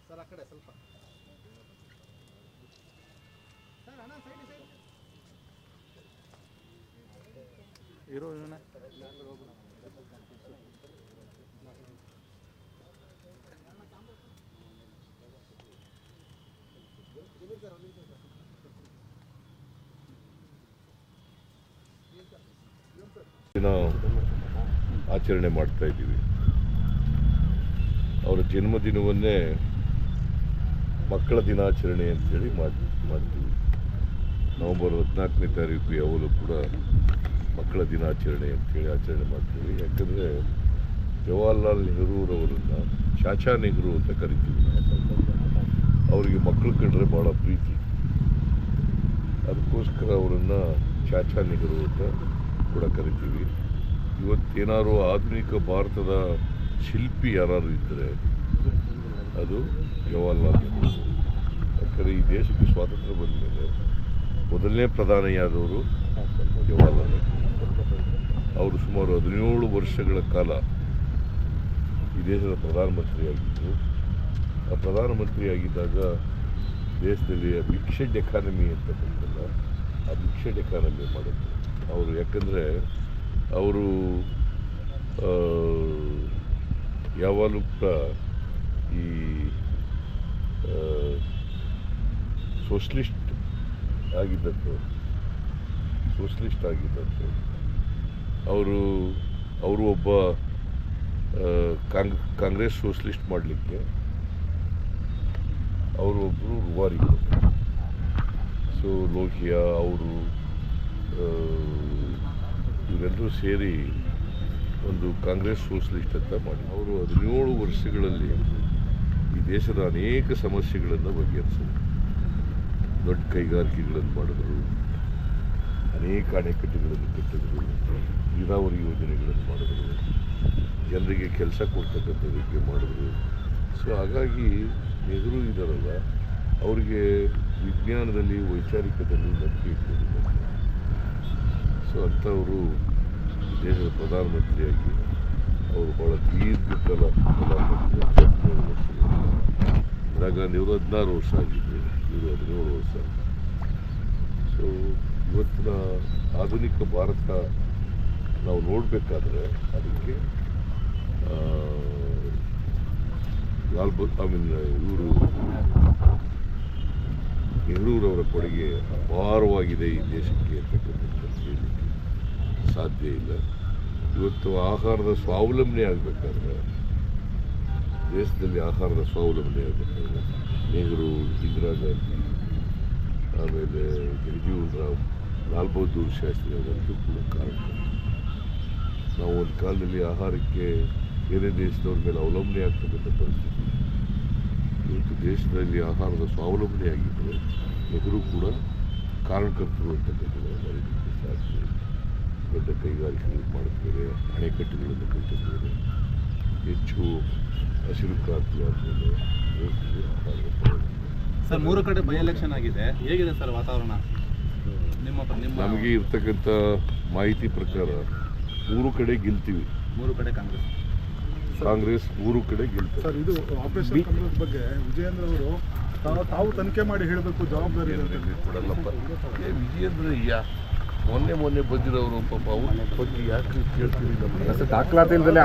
Sir ಆ ಕಡೆ ಸ್ವಲ್ಪ ಸರ್ ಅಣ್ಣ ಸೈಡ್ ಇರೋ ಆಚರಣೆ ಮಾಡ್ತಾ ಇದ್ದೀವಿ. ಅವರ ಜನ್ಮದಿನವನ್ನೇ ಮಕ್ಕಳ ದಿನಾಚರಣೆ ಅಂತೇಳಿ ಮಾಡ್ತೀವಿ. ನವೆಂಬರ್ 14ನೇ ತಾರೀಕು ಯಾವಾಗಲೂ ಕೂಡ ಮಕ್ಕಳ ದಿನಾಚರಣೆ ಅಂತೇಳಿ ಆಚರಣೆ ಮಾಡ್ತೀವಿ. ಯಾಕಂದರೆ ಜವಾಹರ್ಲಾಲ್ ನೆಹರೂರವರನ್ನು ಚಾಚಾ ನೆಹರು ಅಂತ ಕರಿತೀವಿ. ಅವರಿಗೆ ಮಕ್ಕಳು ಕಂಡ್ರೆ ಭಾಳ ಪ್ರೀತಿ, ಅದಕ್ಕೋಸ್ಕರ ಅವರನ್ನು ಚಾಚಾ ನೆಹರು ಅಂತ ಕೂಡ ಕರಿತೀವಿ. ಇವತ್ತೇನಾದ್ರು ಆಧುನಿಕ ಭಾರತದ ಶಿಲ್ಪಿ ಯಾರಾದರೂ ಇದ್ದರೆ ಅದು ಜವಾಹರ್ಲಾಲ್ ನೆಹರು. ಯಾಕಂದರೆ ಈ ದೇಶಕ್ಕೆ ಸ್ವಾತಂತ್ರ್ಯ ಬಂದ ಮೇಲೆ ಮೊದಲನೇ ಪ್ರಧಾನಿಯಾದವರು ಜವಾಹರ್ಲಾಲ್ ನೆಹರು. ಅವರು ಸುಮಾರು 17 ವರ್ಷಗಳ ಕಾಲ ಈ ದೇಶದ ಪ್ರಧಾನಮಂತ್ರಿಯಾಗಿದ್ದರು. ಆ ಪ್ರಧಾನಮಂತ್ರಿಯಾಗಿದ್ದಾಗ ದೇಶದಲ್ಲಿ ಮಿಕ್ಸೆಡ್ ಎಕಾನಮಿ ಅಂತ ಬಂದಲ್ಲ, ಆ ಮಿಕ್ಸೆಡ್ ಎಕಾನಮಿ ಮಾಡಿದ್ರು ಅವರು. ಯಾಕಂದರೆ ಅವರು ಯಾವಾಗಲೂ ಕೂಡ ಈ ಸೋಷಲಿಸ್ಟ್ ಆಗಿದ್ದಂಥವ್ರು. ಅವರು ಒಬ್ಬ ಕಾಂಗ್ರೆಸ್ ಸೋಷಲಿಸ್ಟ್ ಮಾಡಲಿಕ್ಕೆ ಅವರು ಒಬ್ಬರು ರೂವಾರಿ. ಸೊ ಲೋಹಿಯಾ ಅವರು ಇವರೆಲ್ಲರೂ ಸೇರಿ ಒಂದು ಕಾಂಗ್ರೆಸ್ ಸೋಷಲಿಸ್ಟ್ ಅಂತ ಮಾಡಿ ಅವರು 17 ವರ್ಷಗಳಲ್ಲಿ ಈ ದೇಶದ ಅನೇಕ ಸಮಸ್ಯೆಗಳನ್ನು ಬಗೆಹರಿಸಿದರು. ದೊಡ್ಡ ಕೈಗಾರಿಕೆಗಳನ್ನು ಮಾಡಿದ್ರು, ಅನೇಕ ಅಣೆಕಟ್ಟುಗಳನ್ನು ಕಟ್ಟಿದ್ರು, ನೀರಾವರಿ ಯೋಜನೆಗಳನ್ನು ಮಾಡಿದ್ರು, ಜನರಿಗೆ ಕೆಲಸ ಕೊಡ್ತಕ್ಕಂಥದ್ದಕ್ಕೆ ಮಾಡಿದ್ರು. ಸೊ ಹಾಗಾಗಿ ನೆಹರು ಇದ್ದಾರಲ್ಲ, ಅವರಿಗೆ ವಿಜ್ಞಾನದಲ್ಲಿ ವೈಚಾರಿಕದಲ್ಲಿ ನಂಬಿಕೆ ಇಟ್ಕೊಂಡಿದ್ದಾರೆ. ಸೊ ಅಂಥವರು ದೇಶದ ಪ್ರಧಾನಮಂತ್ರಿಯಾಗಿ ಅವರು ಭಾಳ ದೀರ್ಘಕಾಲ ಪ್ರಧಾನಮಂತ್ರಿ. ಇಂದಿರಾ ಗಾಂಧಿ ಅವರು 16 ವರ್ಷ ಆಗಿದ್ದರು, ಇವರು 17 ವರ್ಷ. ಸೊ ಇವತ್ತಿನ ಆಧುನಿಕ ಭಾರತ ನಾವು ನೋಡಬೇಕಾದ್ರೆ ಅದಕ್ಕೆ ಇವರು ನೆಹರೂರವರ ಕೊಡುಗೆ ಅಪಾರವಾಗಿದೆ ಈ ದೇಶಕ್ಕೆ ಅಂತಕ್ಕಂಥದ್ದು ಹೇಳಲಿಕ್ಕೆ ಸಾಧ್ಯ ಇಲ್ಲ. ಇವತ್ತು ಆಹಾರದ ಸ್ವಾವಲಂಬನೆ ಆಗಬೇಕಾದ್ರೆ, ದೇಶದಲ್ಲಿ ಆಹಾರದ ಸ್ವಾವಲಂಬನೆ ಆಗಬೇಕಾದ್ರೆ ನೆಹರು, ಇಂದಿರಾ ಗಾಂಧಿ, ಆಮೇಲೆ ಜಗಜೀವನ್ ರಾಮ್, ಲಾಲ್ ಬಹದ್ದೂರ್ ಶಾಸ್ತ್ರಿ ಅವರಂತೂ ಕೂಡ ಕಾರಣ. ನಾವು ಒಂದು ಕಾಲದಲ್ಲಿ ಆಹಾರಕ್ಕೆ ಬೇರೆ ದೇಶದವ್ರ ಮೇಲೆ ಅವಲಂಬನೆ ಆಗ್ತಕ್ಕಂಥ ಪರಿಸ್ಥಿತಿ. ಇವತ್ತು ದೇಶದಲ್ಲಿ ಆಹಾರದ ಸ್ವಾವಲಂಬನೆ ಆಗಿದ್ದರೆ ನೆಹರು ಕೂಡ ಕಾರಣಕರ್ತರು ಅಂತಕ್ಕಂಥದ್ದು ಮರೀಲಿಕ್ಕೆ ಸಾಧ್ಯ. ದೊಡ್ಡ ಕೈಗಾರಿಕೆಗಳು ಮಾಡಿದ್ದಾರೆ, ಅಣೆಕಟ್ಟುಗಳನ್ನು ಕಟ್ಟಿದ್ದಾರೆ, ಹೆಚ್ಚು ಹಸಿರು ಕ್ರಾಂತಿ ಆದಮೇಲೆ ಸರ್ 3 ಕಡೆ ಬೈ ಎಲೆಕ್ಷನ್ ಆಗಿದೆ, ಹೇಗಿದೆ ಸರ್ ವಾತಾವರಣ? ನಮಗೆ ಇರ್ತಕ್ಕಂಥ ಮಾಹಿತಿ ಪ್ರಕಾರ 3 ಕಡೆ ಗೆಲ್ತೀವಿ. 3 ಕಡೆ ಕಾಂಗ್ರೆಸ್ 3 ಕಡೆ ಗೆಲ್ತೀವಿ. ಸರ್, ಇದು ಆಪರೇಷನ್ ಕಮಲದ ಬಗ್ಗೆ ವಿಜಯೇಂದ್ರ ಅವರು ತಾವು ತನಿಖೆ ಮಾಡಿ ಹೇಳಬೇಕು, ಜವಾಬ್ದಾರಿ ಕೊಡಲ್ಲಪ್ಪ. ವಿಜಯೇಂದ್ರ ಮೊನ್ನೆ ಬಂದಿರೋರು ಪಾಪ ಅವ್ರ ಬಗ್ಗೆ ಯಾಕೆ ಕೇಳ್ತೀವಿ? ನಮ್ಮ ದಾಖಲಾತಿ ಇಲ್ಲದೆ